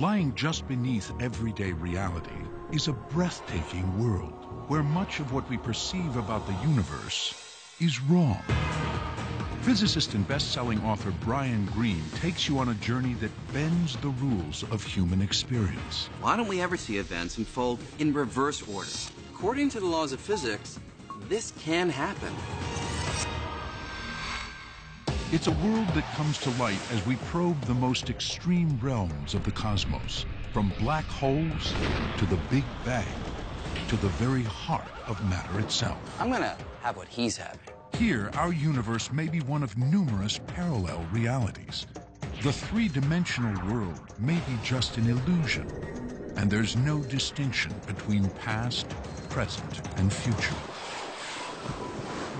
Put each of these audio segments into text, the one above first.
Lying just beneath everyday reality is a breathtaking world where much of what we perceive about the universe is wrong. Physicist and best-selling author Brian Greene takes you on a journey that bends the rules of human experience. Why don't we ever see events unfold in reverse order? According to the laws of physics, this can happen. It's a world that comes to light as we probe the most extreme realms of the cosmos, from black holes to the Big Bang, to the very heart of matter itself. I'm gonna have what he's having. Here, our universe may be one of numerous parallel realities. The three-dimensional world may be just an illusion, and there's no distinction between past, present, and future.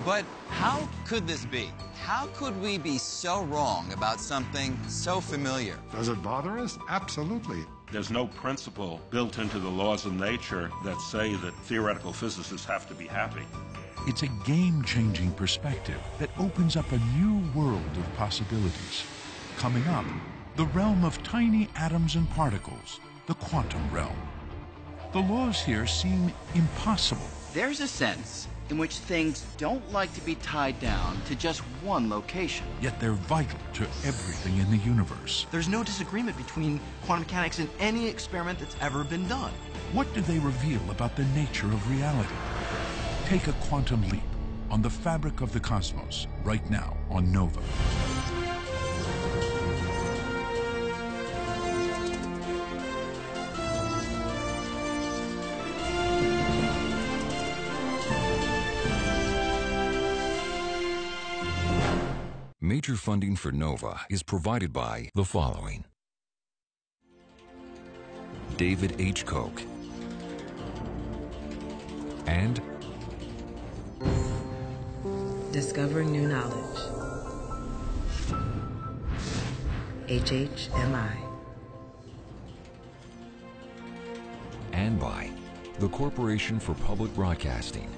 But how could this be? How could we be so wrong about something so familiar? Does it bother us? Absolutely. There's no principle built into the laws of nature that say that theoretical physicists have to be happy. It's a game-changing perspective that opens up a new world of possibilities. Coming up, the realm of tiny atoms and particles, the quantum realm. The laws here seem impossible. There's a sense in which things don't like to be tied down to just one location. Yet they're vital to everything in the universe. There's no disagreement between quantum mechanics and any experiment that's ever been done. What do they reveal about the nature of reality? Take a quantum leap on the fabric of the cosmos right now on Nova. Major funding for NOVA is provided by the following: David H. Koch and Discovering New Knowledge, HHMI, and by the Corporation for Public Broadcasting,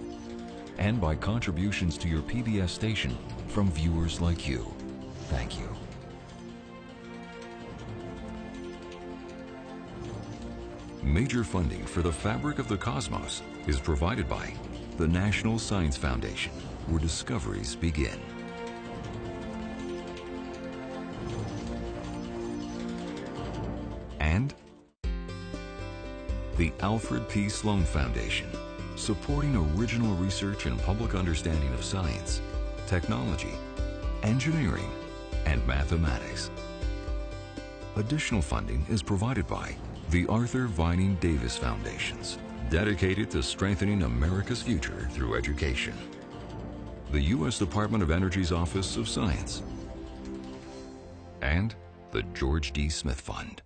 and by contributions to your PBS station from viewers like you. Thank you. Major funding for the fabric of the cosmos is provided by the National Science Foundation, where discoveries begin. And the Alfred P. Sloan Foundation, supporting original research and public understanding of science, technology, engineering, and mathematics. Additional funding is provided by the Arthur Vining Davis Foundations, dedicated to strengthening America's future through education. The U.S. Department of Energy's Office of Science, and the George D. Smith Fund.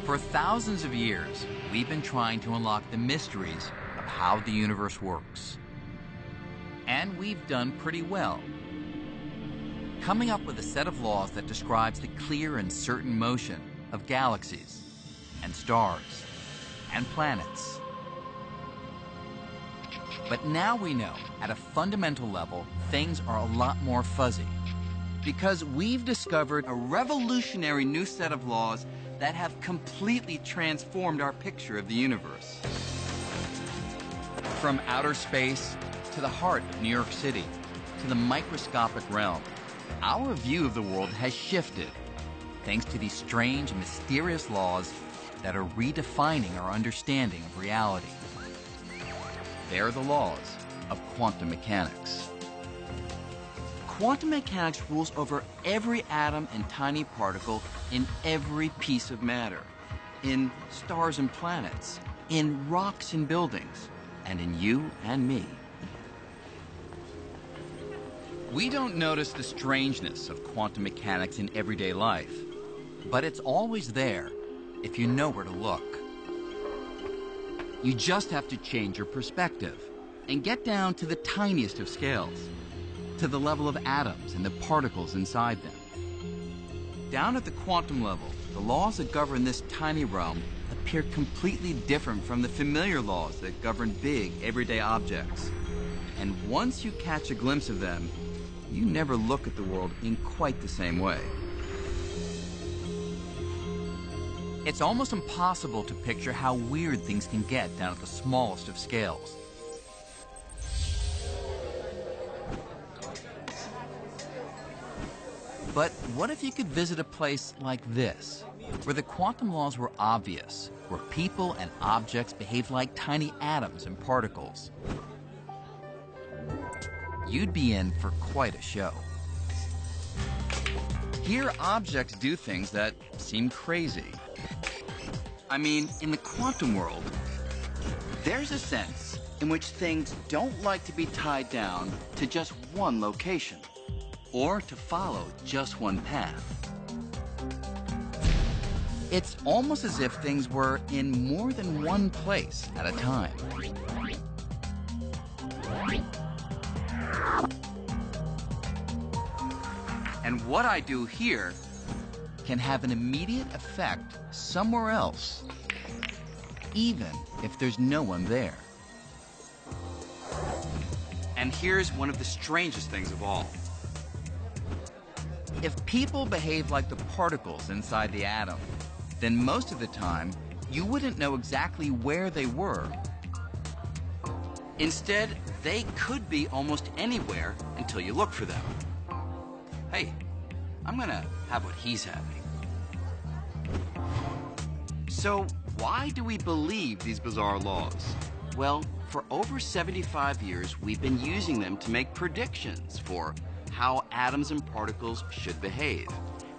For thousands of years, we've been trying to unlock the mysteries of how the universe works. And we've done pretty well, coming up with a set of laws that describes the clear and certain motion of galaxies and stars and planets. But now we know, at a fundamental level, things are a lot more fuzzy, because we've discovered a revolutionary new set of laws that have completely transformed our picture of the universe. From outer space to the heart of New York City to the microscopic realm, our view of the world has shifted thanks to these strange and mysterious laws that are redefining our understanding of reality. They're the laws of quantum mechanics. Quantum mechanics rules over every atom and tiny particle in every piece of matter, in stars and planets, in rocks and buildings, and in you and me. We don't notice the strangeness of quantum mechanics in everyday life, but it's always there if you know where to look. You just have to change your perspective and get down to the tiniest of scales, to the level of atoms and the particles inside them. Down at the quantum level, the laws that govern this tiny realm appear completely different from the familiar laws that govern big, everyday objects. And once you catch a glimpse of them, you never look at the world in quite the same way. It's almost impossible to picture how weird things can get down at the smallest of scales. But what if you could visit a place like this, where the quantum laws were obvious, where people and objects behaved like tiny atoms and particles? You'd be in for quite a show. Here, objects do things that seem crazy. I mean, in the quantum world, there's a sense in which things don't like to be tied down to just one location, or to follow just one path. It's almost as if things were in more than one place at a time. And what I do here can have an immediate effect somewhere else, even if there's no one there. And here's one of the strangest things of all. If people behave like the particles inside the atom, then most of the time, you wouldn't know exactly where they were. Instead, they could be almost anywhere until you look for them. Hey, I'm gonna have what he's having. So, why do we believe these bizarre laws? Well, for over 75 years, we've been using them to make predictions for how atoms and particles should behave.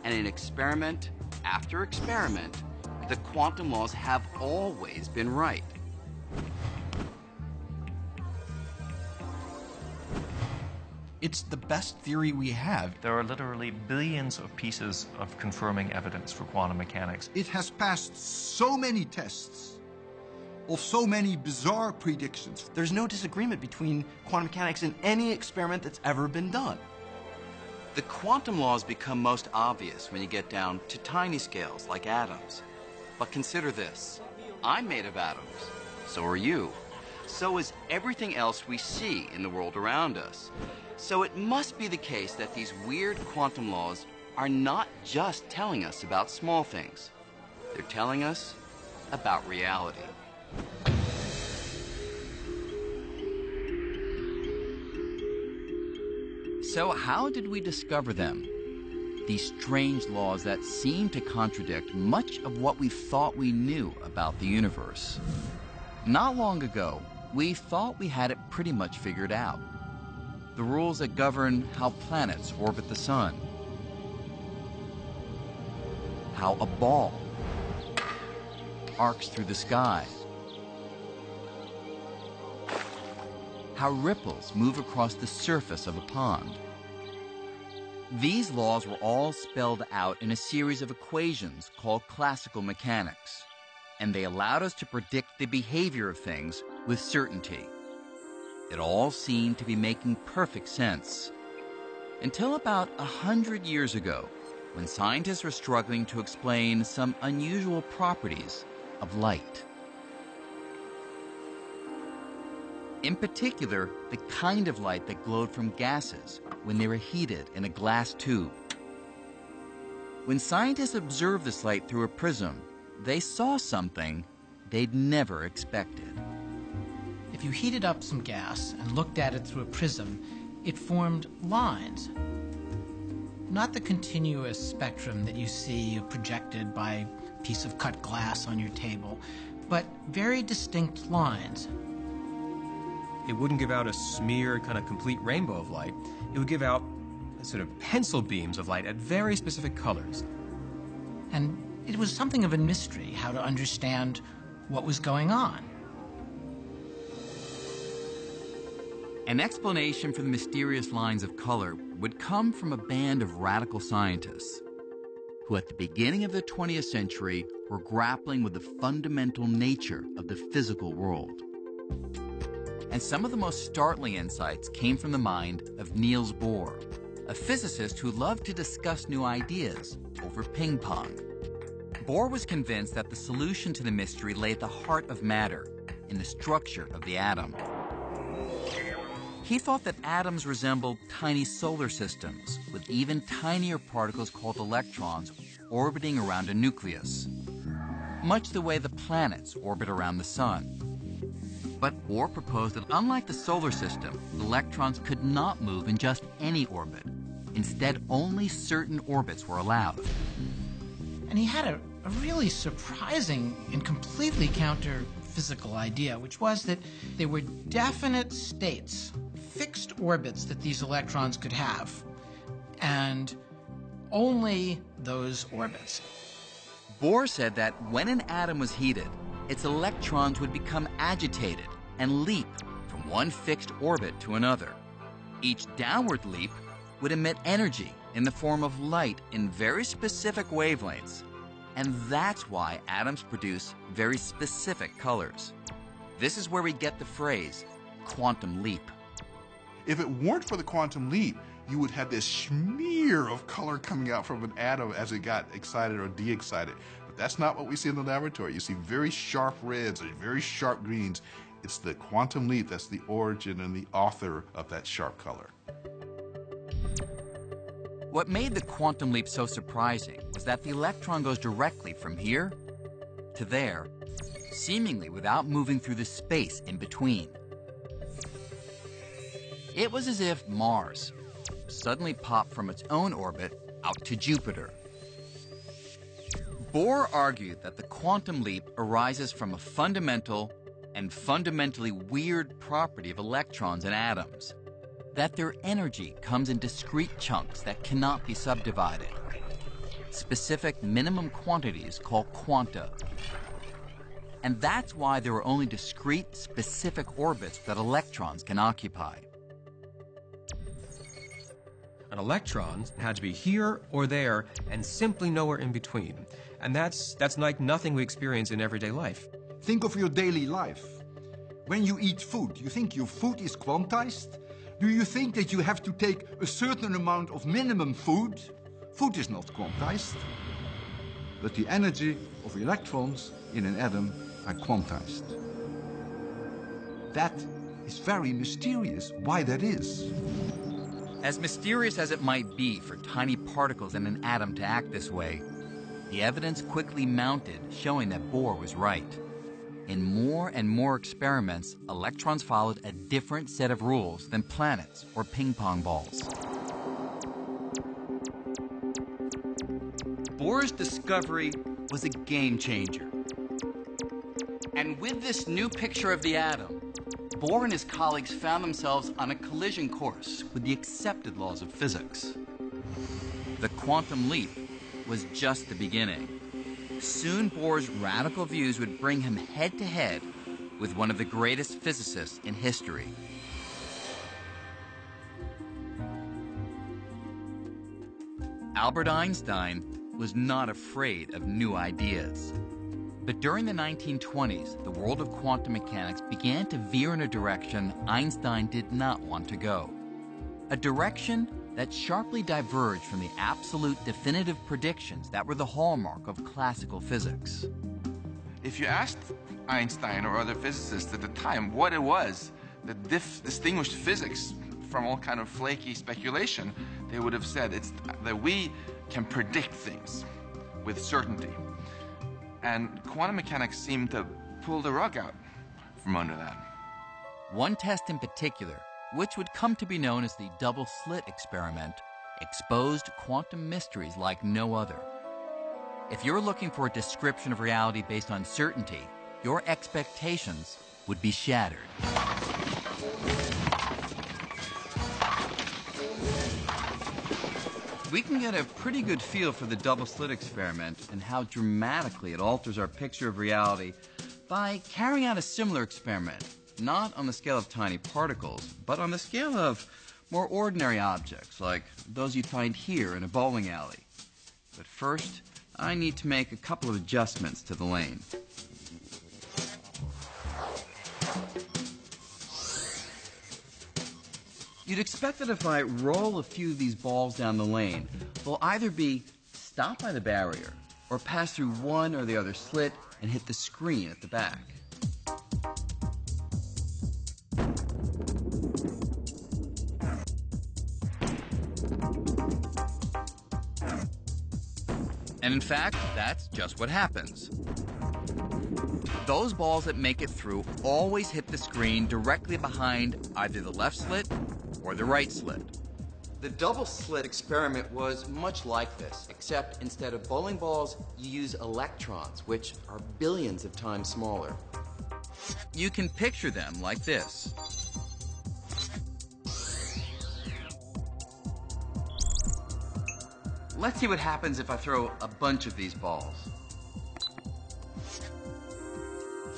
And in experiment after experiment, the quantum laws have always been right. It's the best theory we have. There are literally billions of pieces of confirming evidence for quantum mechanics. It has passed so many tests of so many bizarre predictions. There's no disagreement between quantum mechanics and any experiment that's ever been done. The quantum laws become most obvious when you get down to tiny scales like atoms. But consider this. I'm made of atoms. So are you. So is everything else we see in the world around us. So it must be the case that these weird quantum laws are not just telling us about small things. They're telling us about reality. So how did we discover them? These strange laws that seem to contradict much of what we thought we knew about the universe. Not long ago, we thought we had it pretty much figured out. The rules that govern how planets orbit the sun, how a ball arcs through the sky, how ripples move across the surface of a pond. These laws were all spelled out in a series of equations called classical mechanics, and they allowed us to predict the behavior of things with certainty. It all seemed to be making perfect sense, until about 100 years ago, when scientists were struggling to explain some unusual properties of light. In particular, the kind of light that glowed from gases when they were heated in a glass tube. When scientists observed this light through a prism, they saw something they'd never expected. If you heated up some gas and looked at it through a prism, it formed lines. Not the continuous spectrum that you see projected by a piece of cut glass on your table, but very distinct lines. It wouldn't give out a smear, kind of complete rainbow of light. It would give out sort of pencil beams of light at very specific colors. And it was something of a mystery how to understand what was going on. An explanation for the mysterious lines of color would come from a band of radical scientists who at the beginning of the 20th century were grappling with the fundamental nature of the physical world. And some of the most startling insights came from the mind of Niels Bohr, a physicist who loved to discuss new ideas over ping pong. Bohr was convinced that the solution to the mystery lay at the heart of matter, in the structure of the atom. He thought that atoms resembled tiny solar systems, with even tinier particles called electrons orbiting around a nucleus, much the way the planets orbit around the sun. But Bohr proposed that unlike the solar system, electrons could not move in just any orbit. Instead, only certain orbits were allowed. And he had a really surprising and completely counter-physical idea, which was that there were definite states, fixed orbits that these electrons could have, and only those orbits. Bohr said that when an atom was heated, its electrons would become agitated and leap from one fixed orbit to another. Each downward leap would emit energy in the form of light in very specific wavelengths, and that's why atoms produce very specific colors. This is where we get the phrase quantum leap. If it weren't for the quantum leap, you would have this smear of color coming out from an atom as it got excited or de-excited. But that's not what we see in the laboratory. You see very sharp reds and very sharp greens. It's the quantum leap that's the origin and the author of that sharp color. What made the quantum leap so surprising was that the electron goes directly from here to there, seemingly without moving through the space in between. It was as if Mars suddenly popped from its own orbit out to Jupiter. Bohr argued that the quantum leap arises from a fundamental and fundamentally weird property of electrons and atoms, that their energy comes in discrete chunks that cannot be subdivided, specific minimum quantities called quanta. And that's why there are only discrete, specific orbits that electrons can occupy. An electron had to be here or there and simply nowhere in between. And that's like nothing we experience in everyday life. Think of your daily life. When you eat food, you think your food is quantized? Do you think that you have to take a certain amount of minimum food? Food is not quantized. But the energy of electrons in an atom are quantized. That is very mysterious, why that is. As mysterious as it might be for tiny particles in an atom to act this way, the evidence quickly mounted showing that Bohr was right. In more and more experiments, electrons followed a different set of rules than planets or ping pong balls. Bohr's discovery was a game changer. And with this new picture of the atom, Bohr and his colleagues found themselves on a collision course with the accepted laws of physics. The quantum leap was just the beginning. Soon Bohr's radical views would bring him head-to-head with one of the greatest physicists in history. Albert Einstein was not afraid of new ideas. But during the 1920s, the world of quantum mechanics began to veer in a direction Einstein did not want to go. A direction that sharply diverged from the absolute definitive predictions that were the hallmark of classical physics. If you asked Einstein or other physicists at the time what it was that distinguished physics from all kind of flaky speculation, they would have said it's that we can predict things with certainty. And quantum mechanics seemed to pull the rug out from under that. One test in particular, which would come to be known as the double-slit experiment, exposed quantum mysteries like no other. If you're looking for a description of reality based on certainty, your expectations would be shattered. We can get a pretty good feel for the double-slit experiment and how dramatically it alters our picture of reality by carrying out a similar experiment, not on the scale of tiny particles, but on the scale of more ordinary objects, like those you'd find here in a bowling alley. But first, I need to make a couple of adjustments to the lane. You'd expect that if I roll a few of these balls down the lane, they'll either be stopped by the barrier or pass through one or the other slit and hit the screen at the back. And in fact, that's just what happens. Those balls that make it through always hit the screen directly behind either the left slit or the right slit. The double slit experiment was much like this, except instead of bowling balls, you use electrons, which are billions of times smaller. You can picture them like this. Let's see what happens if I throw a bunch of these balls.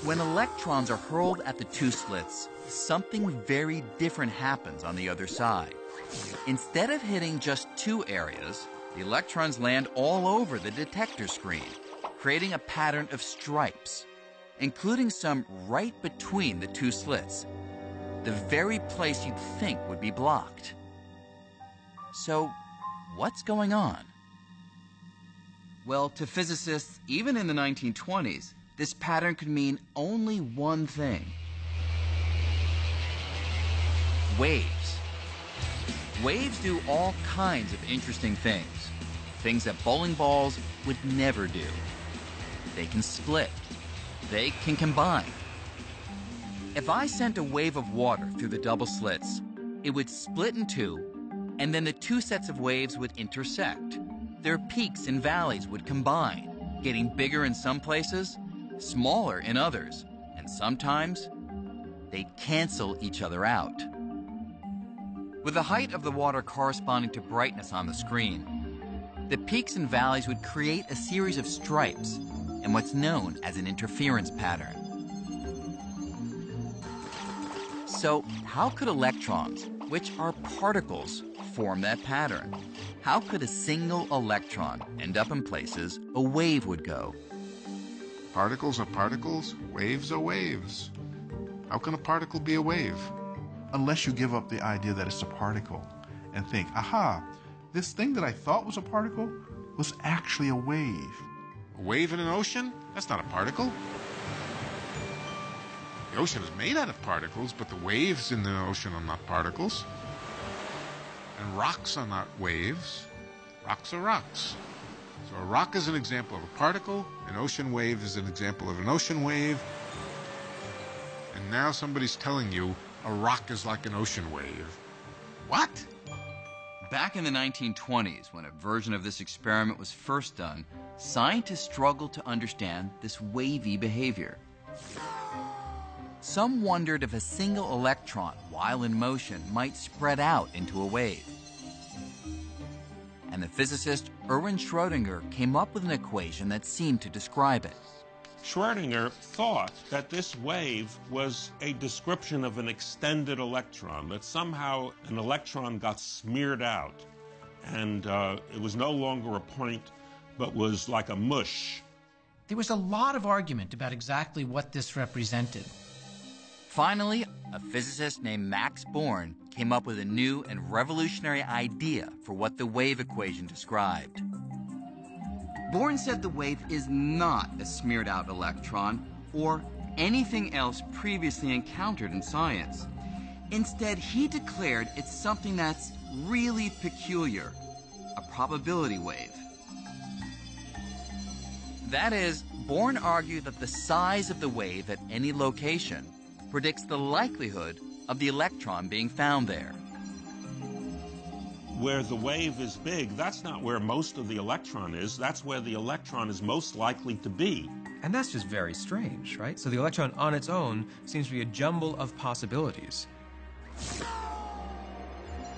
When electrons are hurled at the two slits, something very different happens on the other side. Instead of hitting just two areas, the electrons land all over the detector screen, creating a pattern of stripes, including some right between the two slits, the very place you'd think would be blocked. So, what's going on? Well, to physicists, even in the 1920s, this pattern could mean only one thing: waves. Waves do all kinds of interesting things, things that bowling balls would never do. They can split. They can combine. If I sent a wave of water through the double slits, it would split in two, and then the two sets of waves would intersect. Their peaks and valleys would combine, getting bigger in some places, smaller in others, and sometimes they'd cancel each other out. With the height of the water corresponding to brightness on the screen, the peaks and valleys would create a series of stripes and what's known as an interference pattern. So, how could electrons, which are particles, form that pattern? How could a single electron end up in places a wave would go? Particles are particles, waves are waves. How can a particle be a wave? Unless you give up the idea that it's a particle and think, aha, this thing that I thought was a particle was actually a wave. A wave in an ocean? That's not a particle. The ocean is made out of particles, but the waves in the ocean are not particles. And rocks are not waves. Rocks are rocks. So a rock is an example of a particle, an ocean wave is an example of an ocean wave, and now somebody's telling you a rock is like an ocean wave. What? Back in the 1920s, when a version of this experiment was first done, scientists struggled to understand this wavy behavior. Some wondered if a single electron, while in motion, might spread out into a wave. And the physicist Erwin Schrödinger came up with an equation that seemed to describe it. Schrödinger thought that this wave was a description of an extended electron, that somehow an electron got smeared out, and it was no longer a point, but was like a mush. There was a lot of argument about exactly what this represented. Finally, a physicist named Max Born came up with a new and revolutionary idea for what the wave equation described. Born said the wave is not a smeared-out electron or anything else previously encountered in science. Instead, he declared it's something that's really peculiar, a probability wave. That is, Born argued that the size of the wave at any location predicts the likelihood of the electron being found there. Where the wave is big, that's not where most of the electron is. That's where the electron is most likely to be. And that's just very strange, right? So the electron on its own seems to be a jumble of possibilities.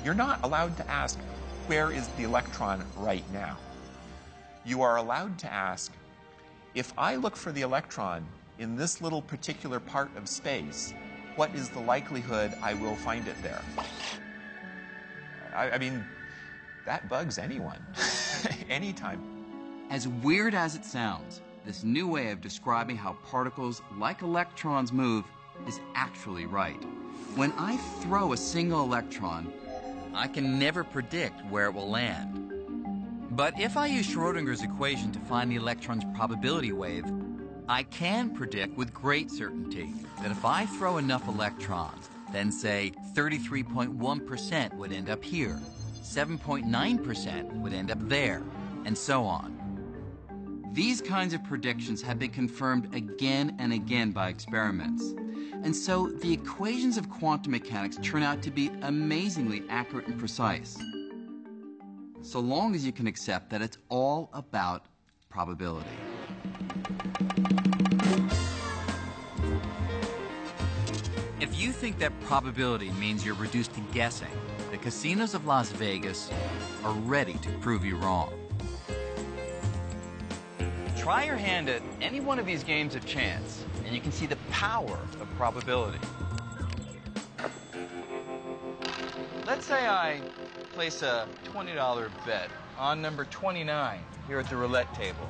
You're not allowed to ask, where is the electron right now? You are allowed to ask, if I look for the electron in this little particular part of space, what is the likelihood I will find it there? I mean, that bugs anyone, anytime. As weird as it sounds, this new way of describing how particles like electrons move is actually right. When I throw a single electron, I can never predict where it will land. But if I use Schrodinger's equation to find the electron's probability wave, I can predict with great certainty that if I throw enough electrons, then say 33.1% would end up here, 7.9% would end up there, and so on. These kinds of predictions have been confirmed again and again by experiments. And so the equations of quantum mechanics turn out to be amazingly accurate and precise. So long as you can accept that it's all about probability. If you think that probability means you're reduced to guessing, the casinos of Las Vegas are ready to prove you wrong. Try your hand at any one of these games of chance, and you can see the power of probability. Let's say I place a $20 bet on number 29 here at the roulette table.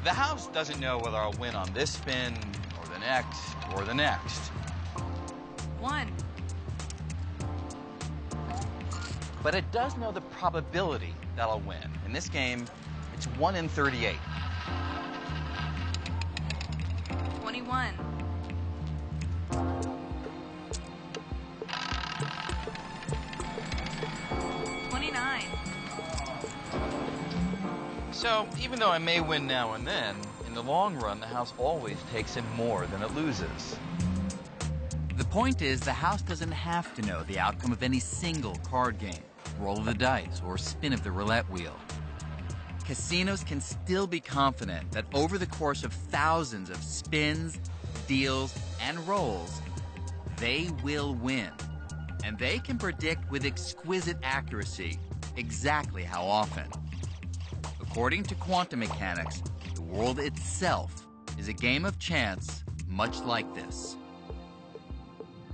The house doesn't know whether I'll win on this spin, or the next, or the next. 1. But it does know the probability that I'll win. In this game, it's 1 in 38. 21. 29. So, even though I may win now and then, in the long run, the house always takes in more than it loses. The point is, the house doesn't have to know the outcome of any single card game, roll of the dice, or spin of the roulette wheel. Casinos can still be confident that over the course of thousands of spins, deals, and rolls, they will win. And they can predict with exquisite accuracy exactly how often. According to quantum mechanics, the world itself is a game of chance much like this.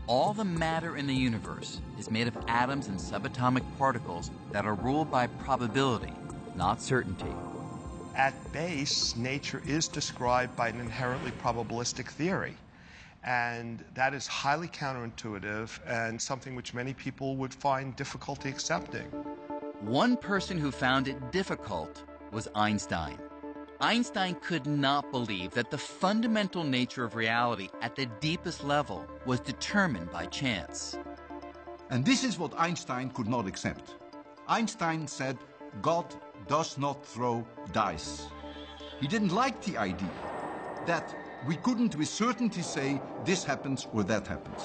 All the matter in the universe is made of atoms and subatomic particles that are ruled by probability, not certainty. At base, nature is described by an inherently probabilistic theory. And that is highly counterintuitive and something which many people would find difficulty accepting. One person who found it difficult was Einstein. Einstein could not believe that the fundamental nature of reality at the deepest level was determined by chance. And this is what Einstein could not accept. Einstein said, God does not throw dice. He didn't like the idea that we couldn't with certainty say this happens or that happens.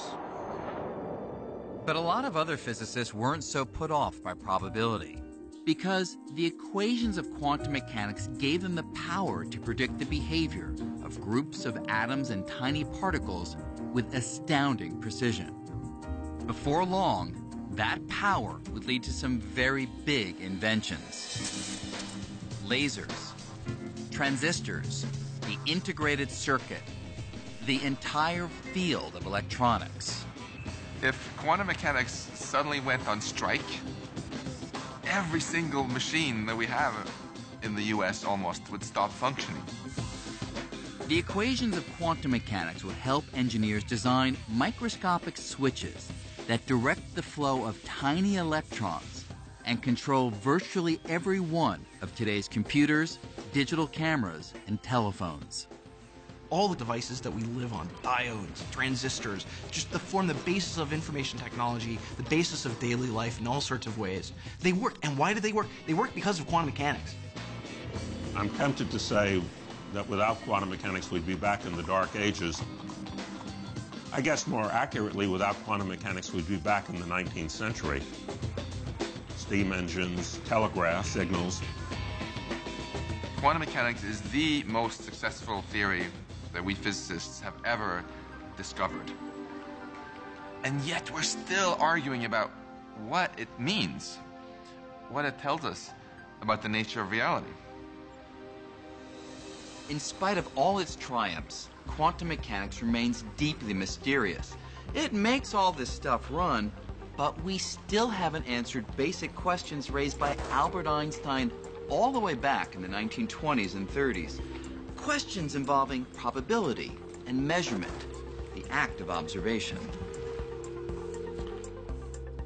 But a lot of other physicists weren't so put off by probability, because the equations of quantum mechanics gave them the power to predict the behavior of groups of atoms and tiny particles with astounding precision. Before long, that power would lead to some very big inventions. Lasers, transistors, the integrated circuit, the entire field of electronics. If quantum mechanics suddenly went on strike, every single machine that we have in the US almost would stop functioning. The equations of quantum mechanics would help engineers design microscopic switches that direct the flow of tiny electrons and control virtually every one of today's computers, digital cameras, and telephones. All the devices that we live on, diodes, transistors, just to form the basis of information technology, the basis of daily life in all sorts of ways. They work. And why do they work? They work because of quantum mechanics. I'm tempted to say that without quantum mechanics, we'd be back in the dark ages. I guess more accurately, without quantum mechanics, we'd be back in the 19th century. Steam engines, telegraph signals. Quantum mechanics is the most successful theory that we physicists have ever discovered. And yet we're still arguing about what it means, what it tells us about the nature of reality. In spite of all its triumphs, quantum mechanics remains deeply mysterious. It makes all this stuff run, but we still haven't answered basic questions raised by Albert Einstein all the way back in the 1920s and 30s. Questions involving probability and measurement, the act of observation.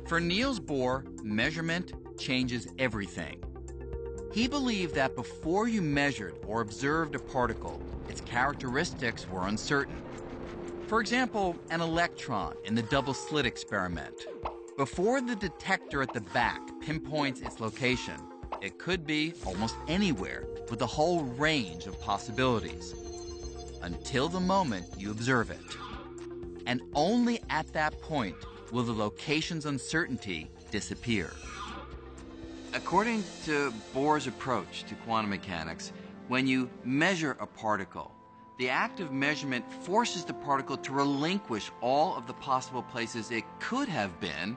For Niels Bohr, measurement changes everything. He believed that before you measured or observed a particle, its characteristics were uncertain. For example, an electron in the double-slit experiment. Before the detector at the back pinpoints its location, it could be almost anywhere with a whole range of possibilities. Until the moment you observe it. And only at that point will the location's uncertainty disappear. According to Bohr's approach to quantum mechanics, when you measure a particle, the act of measurement forces the particle to relinquish all of the possible places it could have been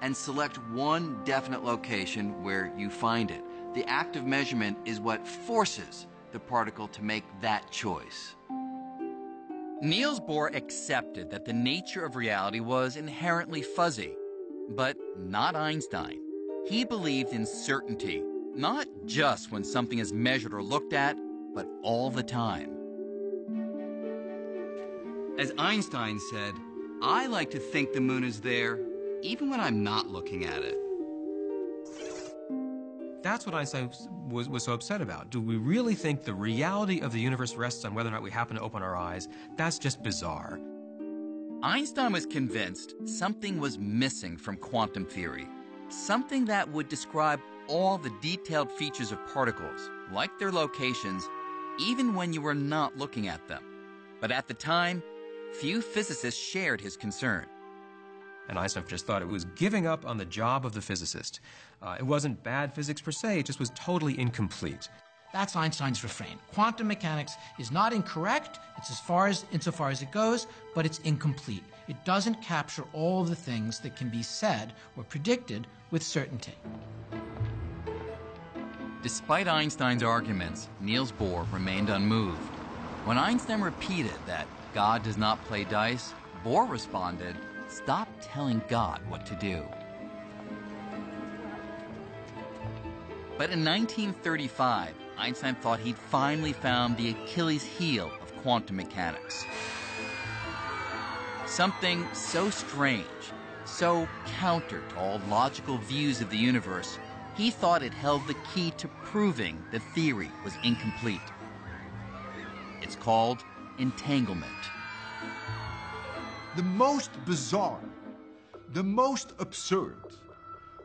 and select one definite location where you find it. The act of measurement is what forces the particle to make that choice. Niels Bohr accepted that the nature of reality was inherently fuzzy, but not Einstein. He believed in certainty, not just when something is measured or looked at, but all the time. As Einstein said, I like to think the moon is there, even when I'm not looking at it. That's what Einstein was so upset about. Do we really think the reality of the universe rests on whether or not we happen to open our eyes? That's just bizarre. Einstein was convinced something was missing from quantum theory, something that would describe all the detailed features of particles, like their locations, even when you were not looking at them. But at the time, few physicists shared his concern. And Einstein just thought it was giving up on the job of the physicist. It wasn't bad physics per se, it just was totally incomplete. That's Einstein's refrain. Quantum mechanics is not incorrect, it's insofar as it goes, but it's incomplete. It doesn't capture all the things that can be said or predicted with certainty. Despite Einstein's arguments, Niels Bohr remained unmoved. When Einstein repeated that God does not play dice, Bohr responded, "Stop telling God what to do." But in 1935, Einstein thought he'd finally found the Achilles heel of quantum mechanics. Something so strange, so counter to all logical views of the universe, he thought it held the key to proving the theory was incomplete. It's called entanglement. The most bizarre, the most absurd,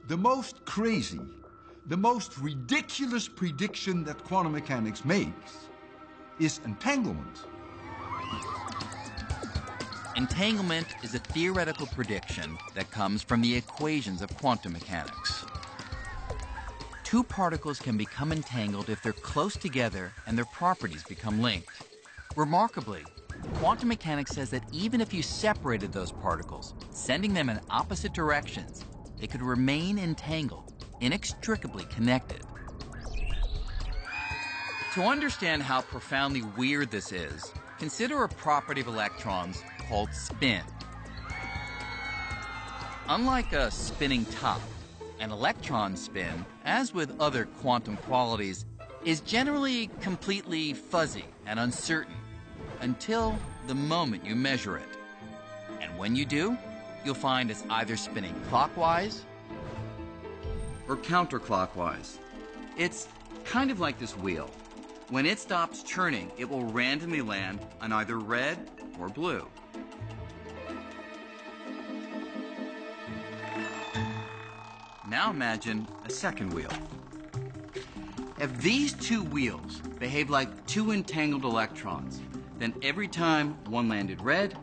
the most crazy, the most ridiculous prediction that quantum mechanics makes is entanglement. Entanglement is a theoretical prediction that comes from the equations of quantum mechanics. Two particles can become entangled if they're close together and their properties become linked. Remarkably, quantum mechanics says that even if you separated those particles, sending them in opposite directions, they could remain entangled, inextricably connected. To understand how profoundly weird this is, consider a property of electrons called spin. Unlike a spinning top, an electron spin, as with other quantum qualities, is generally completely fuzzy and uncertain until the moment you measure it. And when you do, you'll find it's either spinning clockwise or counterclockwise. It's kind of like this wheel. When it stops turning, it will randomly land on either red or blue. Now imagine a second wheel. If these two wheels behave like two entangled electrons, then every time one landed red,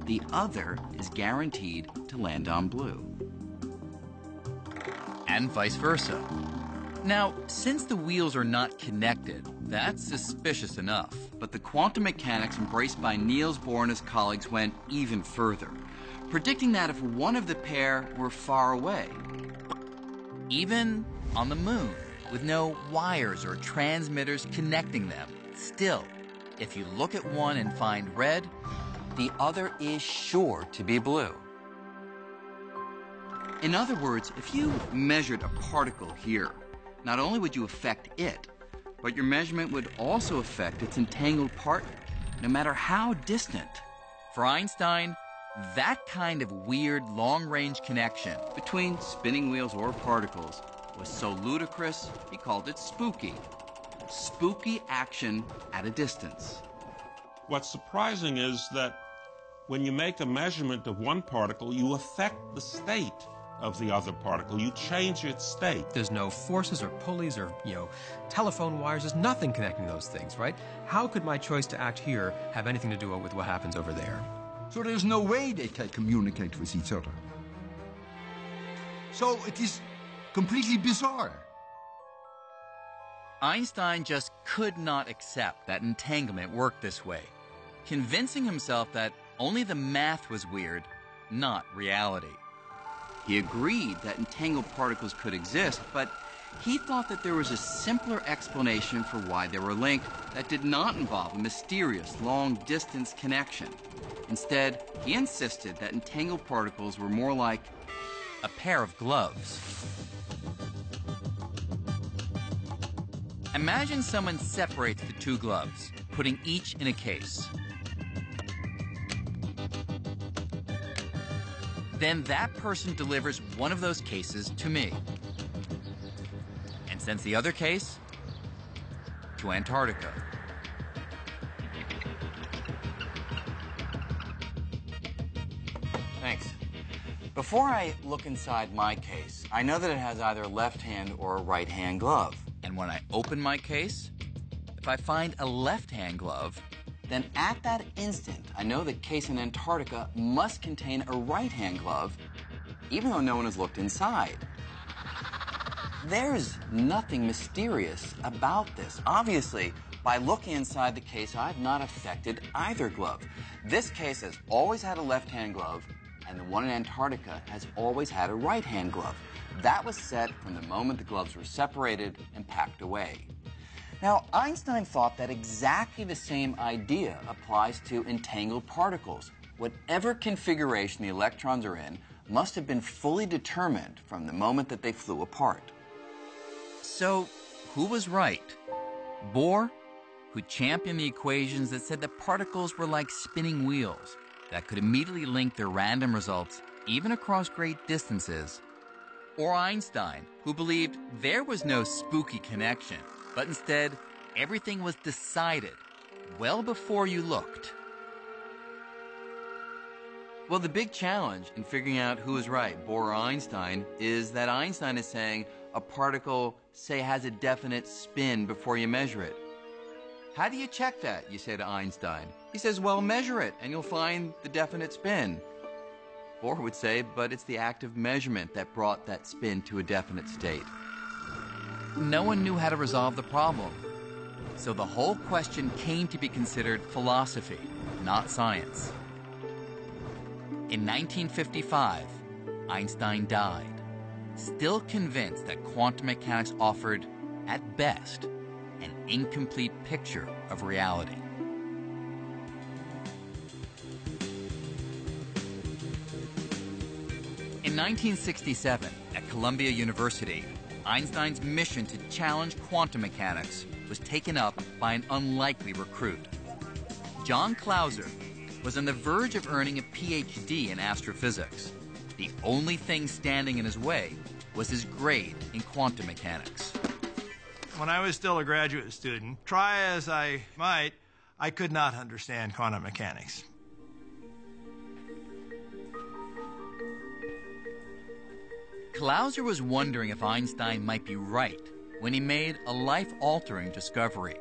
the other is guaranteed to land on blue. And vice versa. Now, since the wheels are not connected, that's suspicious enough. But the quantum mechanics embraced by Niels Bohr and his colleagues went even further, predicting that if one of the pair were far away, even on the moon, with no wires or transmitters connecting them, still, if you look at one and find red, the other is sure to be blue. In other words, if you measured a particle here, not only would you affect it, but your measurement would also affect its entangled partner, no matter how distant For Einstein, that kind of weird long-range connection between spinning wheels or particles was so ludicrous, he called it spooky. Spooky action at a distance. What's surprising is that when you make a measurement of one particle, you affect the state of the other particle. You change its state. There's no forces or pulleys or, telephone wires. There's nothing connecting those things, right? How could my choice to act here have anything to do with what happens over there? So there's no way they can communicate with each other. So it is completely bizarre. Einstein just could not accept that entanglement worked this way, convincing himself that only the math was weird, not reality. He agreed that entangled particles could exist, but he thought that there was a simpler explanation for why they were linked that did not involve a mysterious long-distance connection. Instead, he insisted that entangled particles were more like a pair of gloves. Imagine someone separates the two gloves, putting each in a case. Then that person delivers one of those cases to me and sends the other case to Antarctica. Thanks. Before I look inside my case, I know that it has either a left hand or a right hand glove. And when I open my case, if I find a left hand glove, then at that instant, I know the case in Antarctica must contain a right-hand glove, even though no one has looked inside. There's nothing mysterious about this. Obviously, by looking inside the case, I've not affected either glove. This case has always had a left-hand glove, and the one in Antarctica has always had a right-hand glove. That was set from the moment the gloves were separated and packed away. Now, Einstein thought that exactly the same idea applies to entangled particles. Whatever configuration the electrons are in must have been fully determined from the moment that they flew apart. So, who was right? Bohr, who championed the equations that said that particles were like spinning wheels that could immediately link their random results even across great distances? Or Einstein, who believed there was no spooky connection, but instead, everything was decided well before you looked? Well, the big challenge in figuring out who is right, Bohr or Einstein, is that Einstein is saying a particle, say, has a definite spin before you measure it. How do you check that, you say to Einstein? He says, well, measure it, and you'll find the definite spin. Bohr would say, but it's the act of measurement that brought that spin to a definite state. No one knew how to resolve the problem. So the whole question came to be considered philosophy, not science. In 1955, Einstein died, still convinced that quantum mechanics offered, at best, an incomplete picture of reality. In 1967, at Columbia University, Einstein's mission to challenge quantum mechanics was taken up by an unlikely recruit. John Clauser was on the verge of earning a PhD in astrophysics. The only thing standing in his way was his grade in quantum mechanics. When I was still a graduate student, try as I might, I could not understand quantum mechanics. Clauser was wondering if Einstein might be right when he made a life-altering discovery.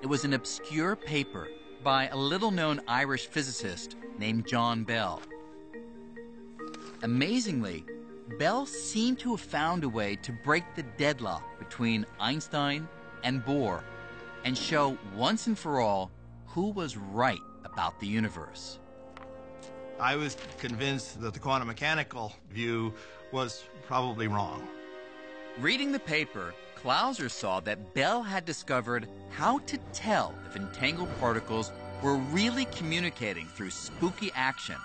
It was an obscure paper by a little-known Irish physicist named John Bell. Amazingly, Bell seemed to have found a way to break the deadlock between Einstein and Bohr and show once and for all who was right about the universe. I was convinced that the quantum mechanical view was probably wrong. Reading the paper, Clauser saw that Bell had discovered how to tell if entangled particles were really communicating through spooky action,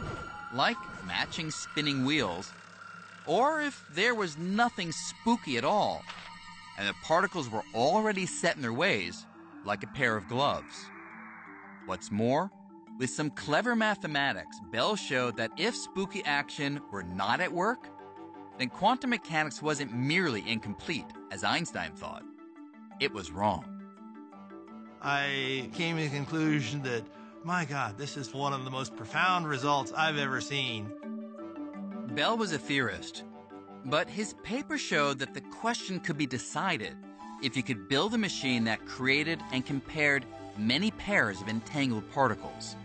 like matching spinning wheels, or if there was nothing spooky at all, and the particles were already set in their ways, like a pair of gloves. What's more, With some clever mathematics, Bell showed that if spooky action were not at work, then quantum mechanics wasn't merely incomplete, as Einstein thought. It was wrong. I came to the conclusion that, my God, this is one of the most profound results I've ever seen. Bell was a theorist, but his paper showed that the question could be decided if you could build a machine that created and compared many pairs of entangled particles.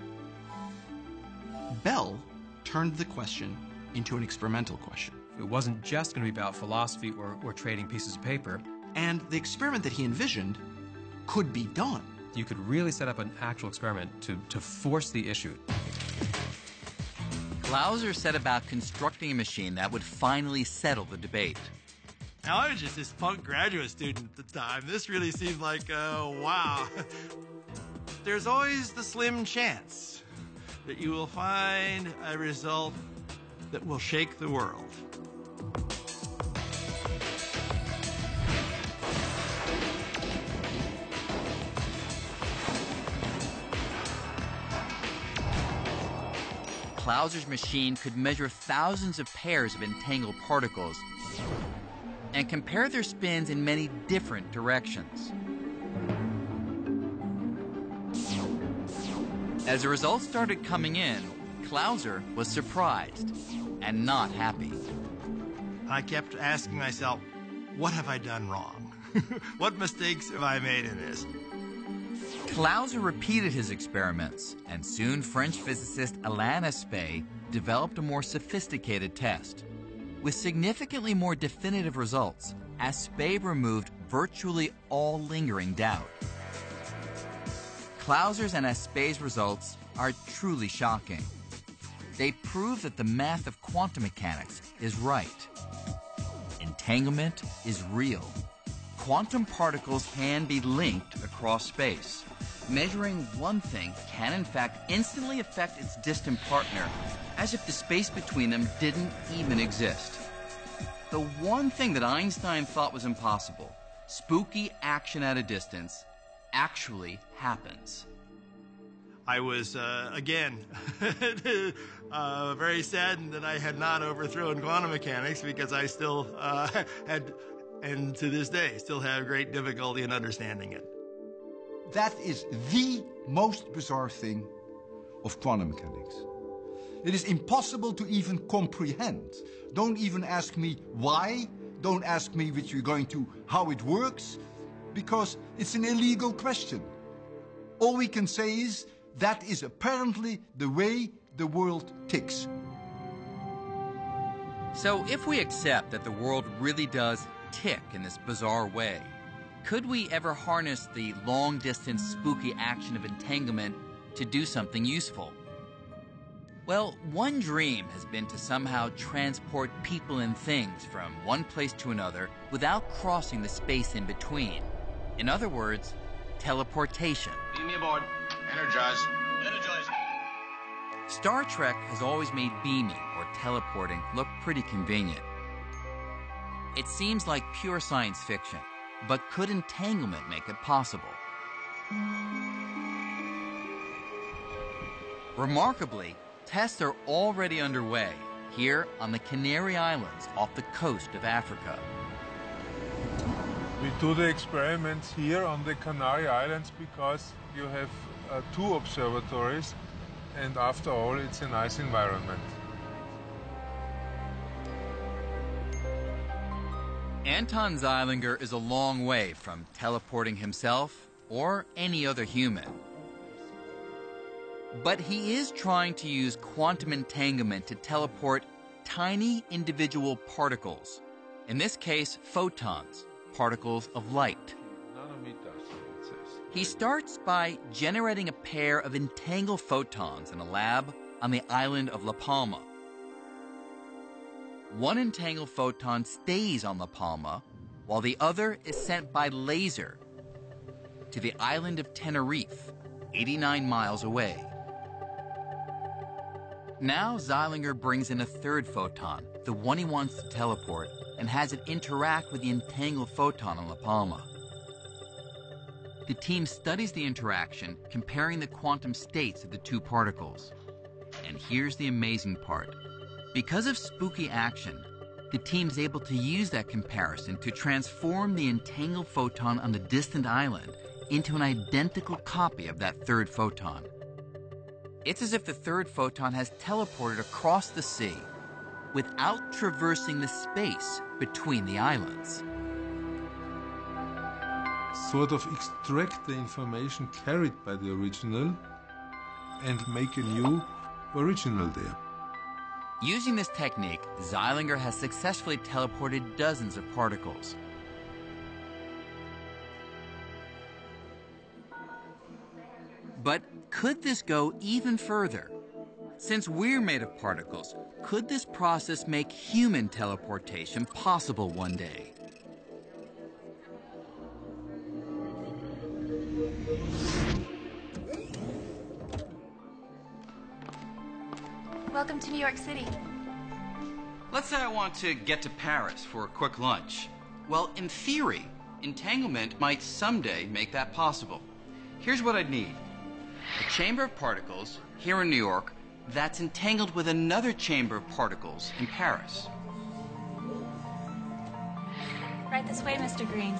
Bell turned the question into an experimental question. It wasn't just going to be about philosophy or trading pieces of paper. And the experiment that he envisioned could be done. You could really set up an actual experiment to force the issue. Clauser set about constructing a machine that would finally settle the debate. Now, I was just this punk graduate student at the time. This really seemed like, wow. There's always the slim chance that you will find a result that will shake the world. Clauser's machine could measure thousands of pairs of entangled particles and compare their spins in many different directions. As the results started coming in, Clauser was surprised and not happy. I kept asking myself, what have I done wrong? What mistakes have I made in this? Clauser repeated his experiments, and soon French physicist Alain Aspect developed a more sophisticated test. With significantly more definitive results, Aspect removed virtually all lingering doubt. Clauser's and Aspect's results are truly shocking. They prove that the math of quantum mechanics is right. Entanglement is real. Quantum particles can be linked across space. Measuring one thing can in fact instantly affect its distant partner, as if the space between them didn't even exist. The one thing that Einstein thought was impossible, spooky action at a distance, actually happens. I was, again, very saddened that I had not overthrown quantum mechanics, because I still had, and to this day, still have great difficulty in understanding it. That is the most bizarre thing of quantum mechanics. It is impossible to even comprehend. Don't even ask me why. Don't ask me which we're going to, how it works, because it's an illegal question. All we can say is that is apparently the way the world ticks. So if we accept that the world really does tick in this bizarre way, could we ever harness the long-distance spooky action of entanglement to do something useful? Well, one dream has been to somehow transport people and things from one place to another without crossing the space in between. In other words, teleportation. Beam me aboard. Energize. Energize. Star Trek has always made beaming or teleporting look pretty convenient. It seems like pure science fiction, but could entanglement make it possible? Remarkably, tests are already underway here on the Canary Islands off the coast of Africa. We do the experiments here on the Canary Islands because you have 2 observatories, and after all, it's a nice environment. Anton Zeilinger is a long way from teleporting himself or any other human. But he is trying to use quantum entanglement to teleport tiny individual particles. In this case, photons, particles of light. He starts by generating a pair of entangled photons in a lab on the island of La Palma. One entangled photon stays on La Palma, while the other is sent by laser to the island of Tenerife, 89 miles away. Now Zeilinger brings in a third photon, the one he wants to teleport, and has it interact with the entangled photon on La Palma. the team studies the interaction, comparing the quantum states of the two particles. And here's the amazing part. Because of spooky action, the team's able to use that comparison to transform the entangled photon on the distant island into an identical copy of that third photon. It's as if the third photon has teleported across the sea without traversing the space between the islands. Sort of extract the information carried by the original and make a new original there. Using this technique, Zeilinger has successfully teleported dozens of particles. But could this go even further? Since we're made of particles, could this process make human teleportation possible one day? Welcome to New York City. Let's say I want to get to Paris for a quick lunch. Well, in theory, entanglement might someday make that possible. Here's what I'd need. A chamber of particles here in New York that's entangled with another chamber of particles in Paris. Right this way, Mr. Green.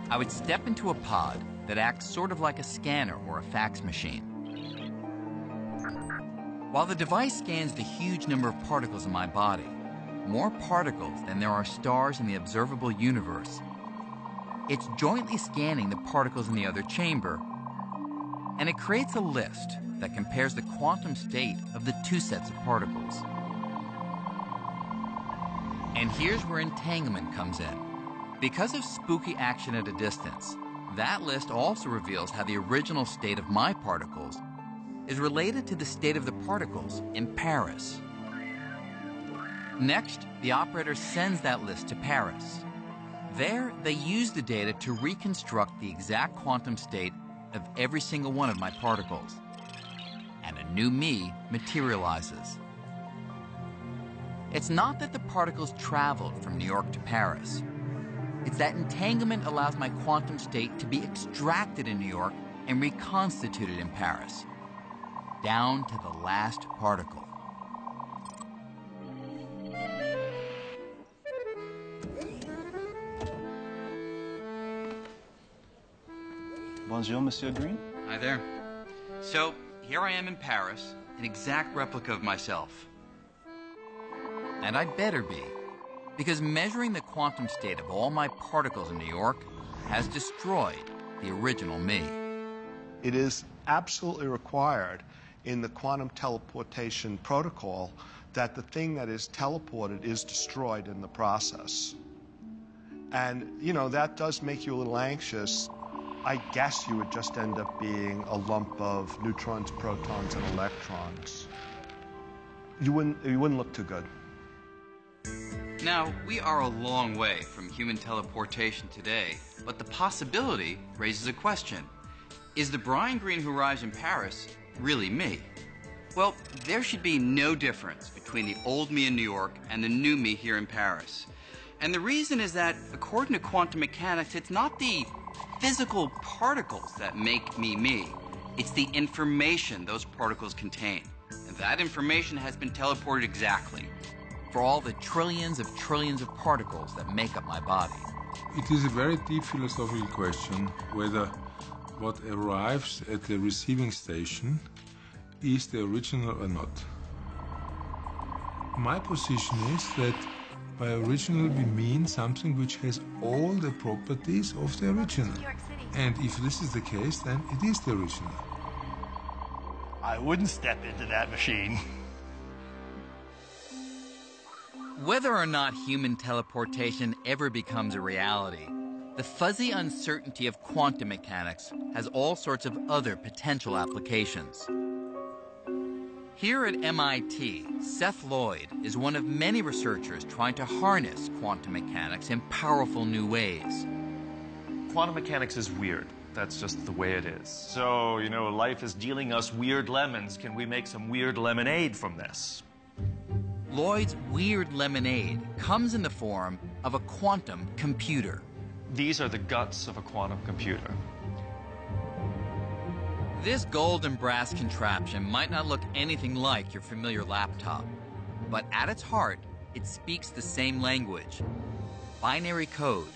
I would step into a pod that acts sort of like a scanner or a fax machine. While the device scans the huge number of particles in my body, more particles than there are stars in the observable universe, it's jointly scanning the particles in the other chamber, and it creates a list that compares the quantum state of the two sets of particles. And here's where entanglement comes in. Because of spooky action at a distance, that list also reveals how the original state of my particles is related to the state of the particles in Paris. Next, the operator sends that list to Paris. There, they use the data to reconstruct the exact quantum state of every single one of my particles. And a new me materializes. It's not that the particles traveled from New York to Paris. It's that entanglement allows my quantum state to be extracted in New York and reconstituted in Paris, down to the last particle. Bonjour, Monsieur Green. Hi there. So, here I am in Paris, an exact replica of myself. And I'd better be, because measuring the quantum state of all my particles in New York has destroyed the original me. It is absolutely required in the quantum teleportation protocol that the thing that is teleported is destroyed in the process. And, you know, that does make you a little anxious. I guess you would just end up being a lump of neutrons, protons, and electrons. You wouldn't look too good. Now, we are a long way from human teleportation today, but the possibility raises a question. Is the Brian Greene who arrives in Paris really me? Well, there should be no difference between the old me in New York and the new me here in Paris. And the reason is that, according to quantum mechanics, it's not the physical particles that make me me. It's the information those particles contain. And that information has been teleported exactly for all the trillions of particles that make up my body. It is a very deep philosophical question whether what arrives at the receiving station is the original or not. My position is that by original we mean something which has all the properties of the original. And if this is the case, then it is the original. I wouldn't step into that machine. Whether or not human teleportation ever becomes a reality, the fuzzy uncertainty of quantum mechanics has all sorts of other potential applications. Here at MIT, Seth Lloyd is one of many researchers trying to harness quantum mechanics in powerful new ways. Quantum mechanics is weird. That's just the way it is. So, you know, life is dealing us weird lemons. Can we make some weird lemonade from this? Lloyd's weird lemonade comes in the form of a quantum computer. These are the guts of a quantum computer. This gold and brass contraption might not look anything like your familiar laptop, but at its heart, it speaks the same language: binary code,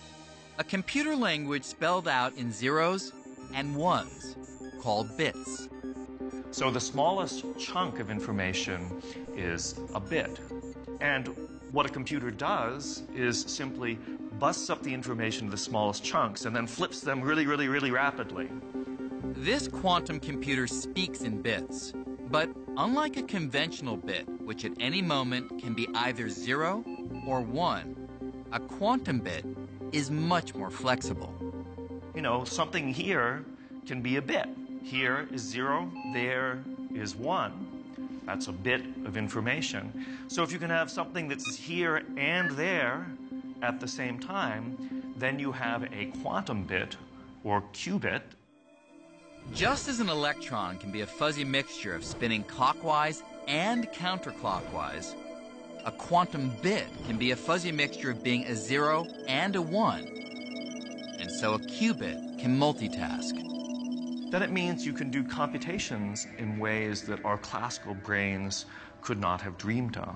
a computer language spelled out in zeros and ones, called bits. So the smallest chunk of information is a bit. And what a computer does is simply busts up the information to the smallest chunks and then flips them really, really, really rapidly. This quantum computer speaks in bits, but unlike a conventional bit, which at any moment can be either 0 or 1, a quantum bit is much more flexible. You know, something here can be a bit. Here is 0, there is 1. That's a bit of information. So if you can have something that's here and there at the same time, then you have a quantum bit or qubit. Just as an electron can be a fuzzy mixture of spinning clockwise and counterclockwise, a quantum bit can be a fuzzy mixture of being a 0 and a 1. And so a qubit can multitask. Then it means you can do computations in ways that our classical brains could not have dreamed of.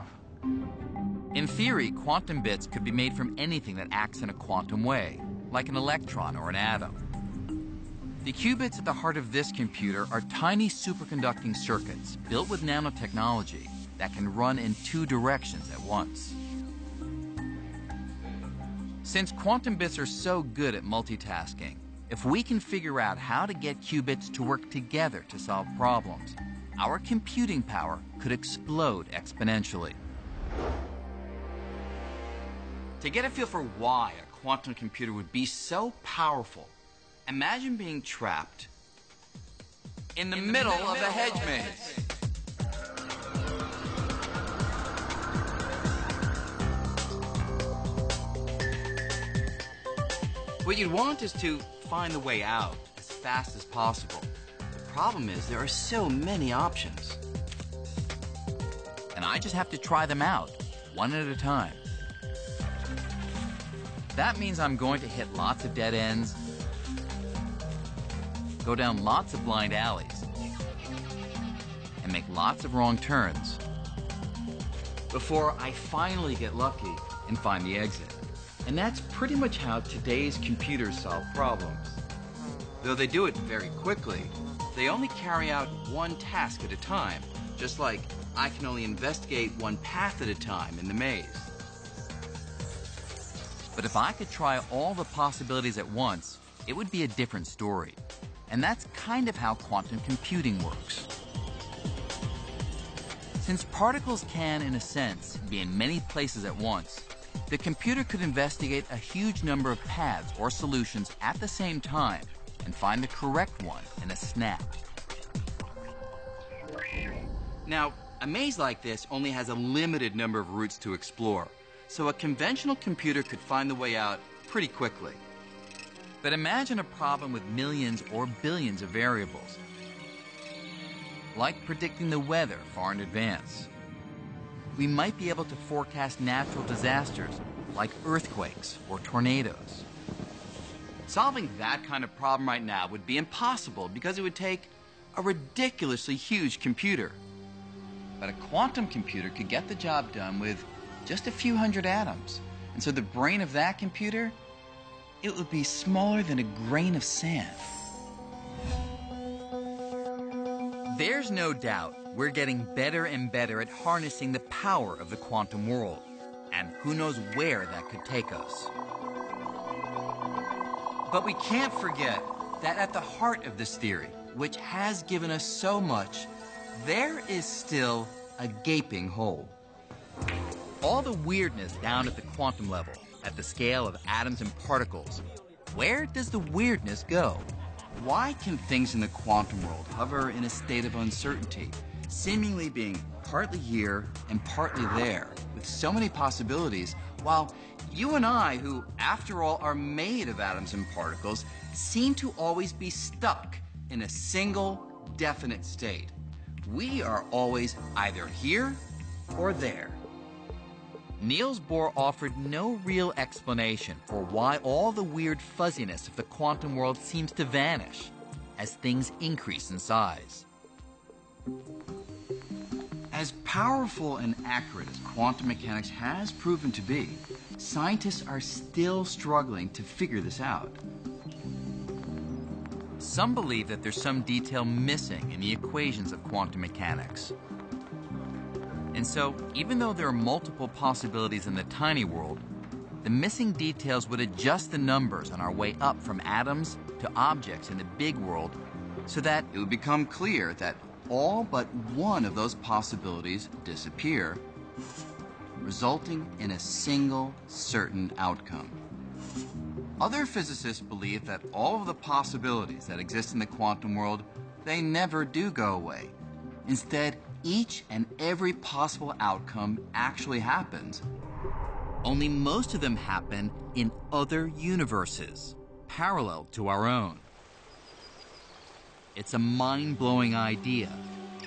In theory, quantum bits could be made from anything that acts in a quantum way, like an electron or an atom. The qubits at the heart of this computer are tiny superconducting circuits built with nanotechnology that can run in 2 directions at once. Since quantum bits are so good at multitasking, if we can figure out how to get qubits to work together to solve problems, our computing power could explode exponentially. To get a feel for why a quantum computer would be so powerful, imagine being trapped in the middle of a hedge maze. What you'd want is to find the way out as fast as possible. The problem is there are so many options. And I just have to try them out, one at a time. That means I'm going to hit lots of dead ends, go down lots of blind alleys, and make lots of wrong turns before I finally get lucky and find the exit. And that's pretty much how today's computers solve problems. Though they do it very quickly, they only carry out one task at a time, just like I can only investigate one path at a time in the maze. But if I could try all the possibilities at once, it would be a different story. And that's kind of how quantum computing works. Since particles can, in a sense, be in many places at once, the computer could investigate a huge number of paths or solutions at the same time and find the correct one in a snap. Now, a maze like this only has a limited number of routes to explore, so a conventional computer could find the way out pretty quickly. But imagine a problem with millions or billions of variables, like predicting the weather far in advance. We might be able to forecast natural disasters like earthquakes or tornadoes. Solving that kind of problem right now would be impossible because it would take a ridiculously huge computer. But a quantum computer could get the job done with just a few hundred atoms. And so the brain of that computer, it would be smaller than a grain of sand. There's no doubt we're getting better and better at harnessing the power of the quantum world, and who knows where that could take us. But we can't forget that at the heart of this theory, which has given us so much, there is still a gaping hole. All the weirdness down at the quantum level, at the scale of atoms and particles, where does the weirdness go? Why can things in the quantum world hover in a state of uncertainty, seemingly being partly here and partly there, with so many possibilities, while you and I, who, after all, are made of atoms and particles, seem to always be stuck in a single, definite state? We are always either here or there. Niels Bohr offered no real explanation for why all the weird fuzziness of the quantum world seems to vanish as things increase in size. As powerful and accurate as quantum mechanics has proven to be, scientists are still struggling to figure this out. Some believe that there's some detail missing in the equations of quantum mechanics. And so, even though there are multiple possibilities in the tiny world, the missing details would adjust the numbers on our way up from atoms to objects in the big world so that it would become clear that all but one of those possibilities disappear, resulting in a single certain outcome. Other physicists believe that all of the possibilities that exist in the quantum world, they never do go away. Instead, each and every possible outcome actually happens. Only most of them happen in other universes, parallel to our own. It's a mind-blowing idea,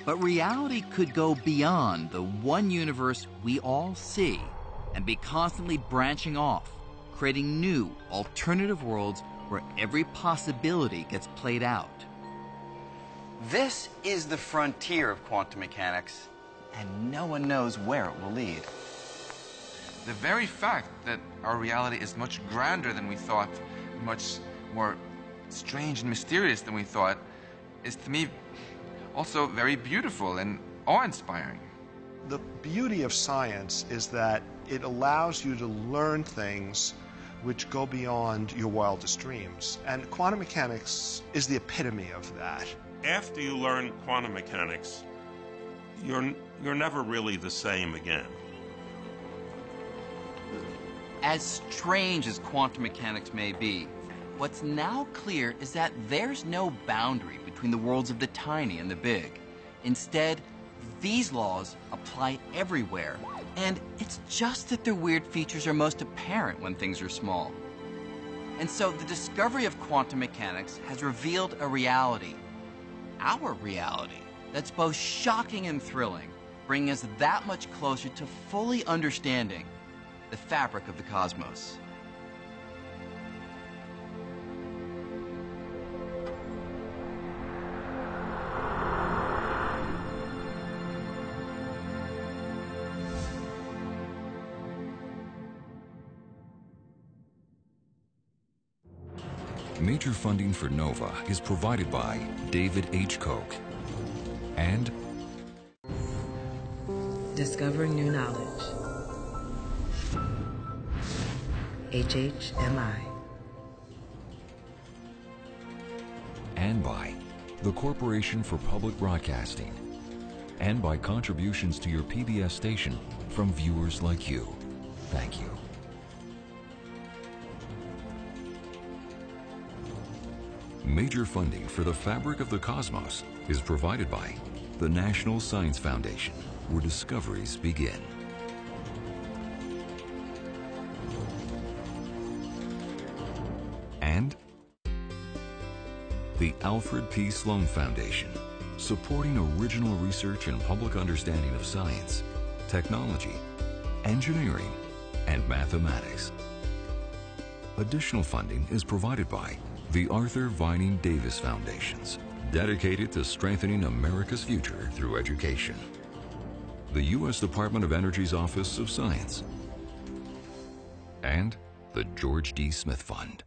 but reality could go beyond the one universe we all see and be constantly branching off, creating new, alternative worlds where every possibility gets played out. This is the frontier of quantum mechanics, and no one knows where it will lead. The very fact that our reality is much grander than we thought, much more strange and mysterious than we thought, is to me also very beautiful and awe-inspiring. The beauty of science is that it allows you to learn things which go beyond your wildest dreams. And quantum mechanics is the epitome of that. After you learn quantum mechanics, you're never really the same again. As strange as quantum mechanics may be, what's now clear is that there's no boundary between the worlds of the tiny and the big. Instead, these laws apply everywhere, and it's just that their weird features are most apparent when things are small. And so the discovery of quantum mechanics has revealed a reality, our reality, that's both shocking and thrilling, bringing us that much closer to fully understanding the fabric of the cosmos. Major funding for NOVA is provided by David H. Koch and Discovering New Knowledge. HHMI. And by the Corporation for Public Broadcasting. And by contributions to your PBS station from viewers like you. Thank you. Major funding for the fabric of the cosmos is provided by the National Science Foundation, where discoveries begin. And the Alfred P. Sloan Foundation, supporting original research and public understanding of science, technology, engineering, and mathematics. Additional funding is provided by the Arthur Vining Davis Foundations, dedicated to strengthening America's future through education. The U.S. Department of Energy's Office of Science. And the George D. Smith Fund.